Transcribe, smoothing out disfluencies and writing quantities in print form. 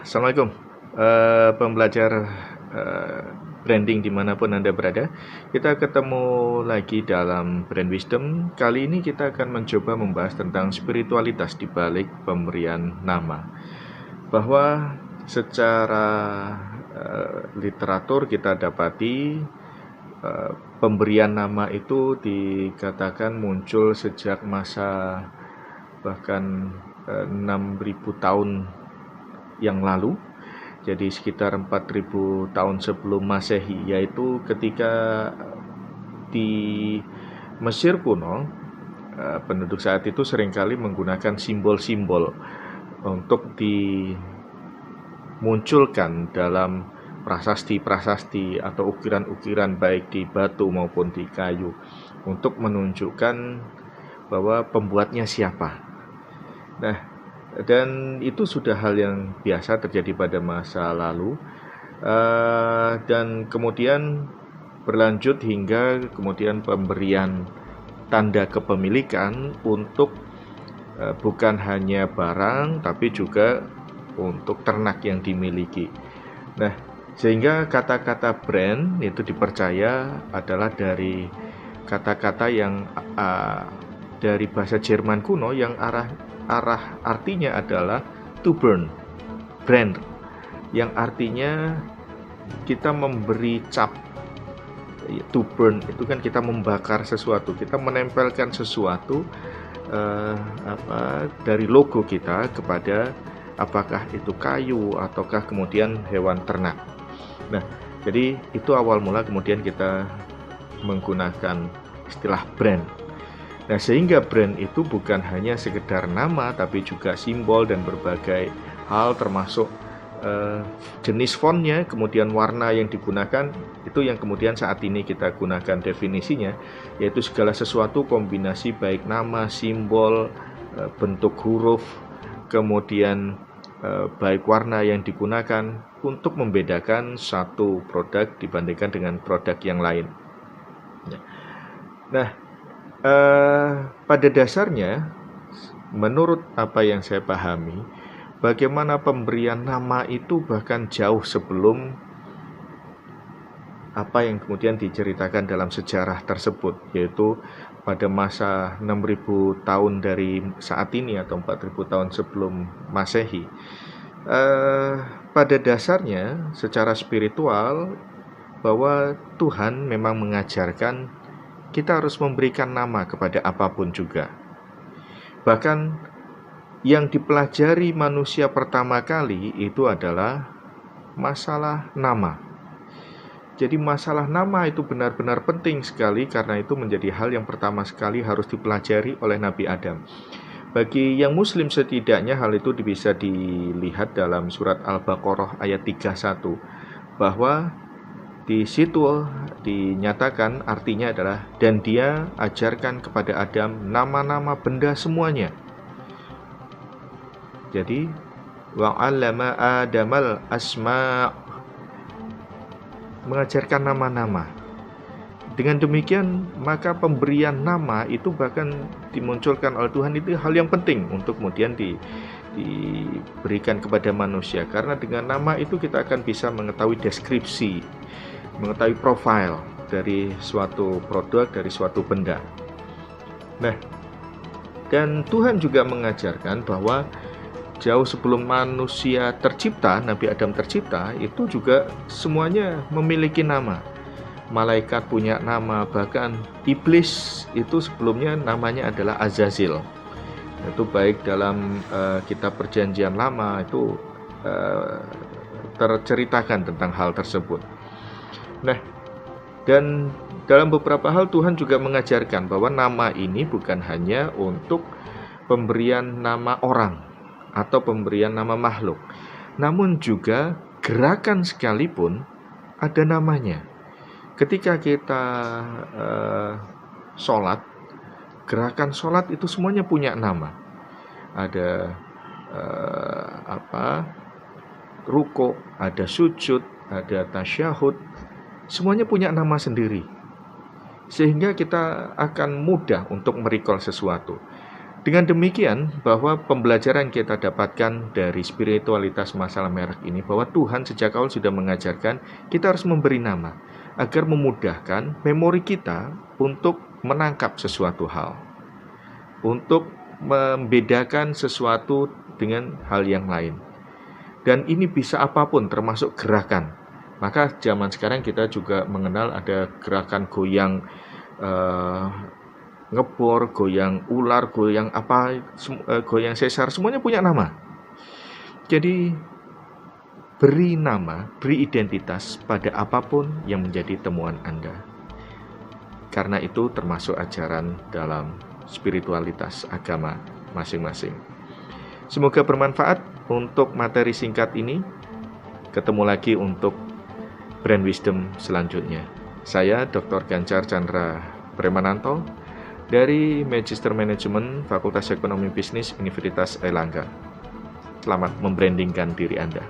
Assalamualaikum, pembelajar eh, branding dimanapun Anda berada. Kita ketemu lagi dalam Brand Wisdom. Kali ini kita akan mencoba membahas tentang spiritualitas di balik pemberian nama. Bahwa secara literatur kita dapati pemberian nama itu dikatakan muncul sejak masa bahkan 6.000 tahun yang lalu, jadi sekitar 4.000 tahun sebelum Masehi, yaitu ketika di Mesir kuno penduduk saat itu seringkali menggunakan simbol-simbol untuk dimunculkan dalam prasasti-prasasti atau ukiran-ukiran baik di batu maupun di kayu untuk menunjukkan bahwa pembuatnya siapa. Nah, dan itu sudah hal yang biasa terjadi pada masa lalu, dan kemudian berlanjut hingga kemudian pemberian tanda kepemilikan untuk bukan hanya barang tapi juga untuk ternak yang dimiliki. Nah, sehingga kata-kata brand itu dipercaya adalah dari kata-kata yang dari bahasa Jerman kuno yang artinya adalah to burn, brand, yang artinya kita memberi cap. To burn itu kan kita membakar sesuatu, kita menempelkan sesuatu dari logo kita kepada apakah itu kayu ataukah kemudian hewan ternak. Nah, jadi itu awal mula kemudian kita menggunakan istilah brand. Nah, sehingga brand itu bukan hanya sekedar nama, tapi juga simbol dan berbagai hal, termasuk jenis fontnya, kemudian warna yang digunakan, itu yang kemudian saat ini kita gunakan definisinya, yaitu segala sesuatu kombinasi baik nama, simbol, bentuk huruf, kemudian baik warna yang digunakan untuk membedakan satu produk dibandingkan dengan produk yang lain. Nah, pada dasarnya, menurut apa yang saya pahami, bagaimana pemberian nama itu bahkan jauh sebelum apa yang kemudian diceritakan dalam sejarah tersebut, yaitu pada masa 6.000 tahun dari saat ini atau 4.000 tahun sebelum Masehi. Pada dasarnya, secara spiritual, bahwa Tuhan memang mengajarkan kita harus memberikan nama kepada apapun juga. Bahkan yang dipelajari manusia pertama kali itu adalah masalah nama. Jadi masalah nama itu benar-benar penting sekali, karena itu menjadi hal yang pertama sekali harus dipelajari oleh Nabi Adam. Bagi yang muslim setidaknya hal itu bisa dilihat dalam surat Al-Baqarah ayat 31, bahwa di situ dinyatakan artinya adalah, dan dia ajarkan kepada Adam nama-nama benda semuanya. Jadi wa'allama Adamal asma', mengajarkan nama-nama. Dengan demikian maka pemberian nama itu bahkan dimunculkan oleh Tuhan itu hal yang penting untuk kemudian diberikan kepada manusia, karena dengan nama itu kita akan bisa mengetahui deskripsi, mengetahui profil dari suatu produk, dari suatu benda. Nah, dan Tuhan juga mengajarkan bahwa jauh sebelum manusia tercipta, Nabi Adam tercipta, itu juga semuanya memiliki nama. Malaikat punya nama, bahkan iblis itu sebelumnya namanya adalah Azazil. Itu baik dalam kitab Perjanjian Lama itu terceritakan tentang hal tersebut. Nah, dan dalam beberapa hal Tuhan juga mengajarkan bahwa nama ini bukan hanya untuk pemberian nama orang atau pemberian nama makhluk, namun juga gerakan sekalipun ada namanya. Ketika kita sholat, gerakan sholat itu semuanya punya nama. Ada ruku, ada sujud, ada tasyahud, semuanya punya nama sendiri, sehingga kita akan mudah untuk merecall sesuatu. Dengan demikian, bahwa pembelajaran kita dapatkan dari spiritualitas masalah merek ini, bahwa Tuhan sejak awal sudah mengajarkan kita harus memberi nama, agar memudahkan memori kita untuk menangkap sesuatu hal, untuk membedakan sesuatu dengan hal yang lain. Dan ini bisa apapun, termasuk gerakan. Maka zaman sekarang kita juga mengenal ada gerakan goyang ngebor, goyang ular, goyang apa, goyang sesar, semuanya punya nama. Jadi beri nama, beri identitas pada apapun yang menjadi temuan Anda. Karena itu termasuk ajaran dalam spiritualitas agama masing-masing. Semoga bermanfaat untuk materi singkat ini. Ketemu lagi untuk Brand Wisdom selanjutnya. Saya Dr. Ganjar Chandra Premananto dari Magister Management Fakultas Ekonomi Bisnis Universitas Airlangga. Selamat membrandingkan diri Anda.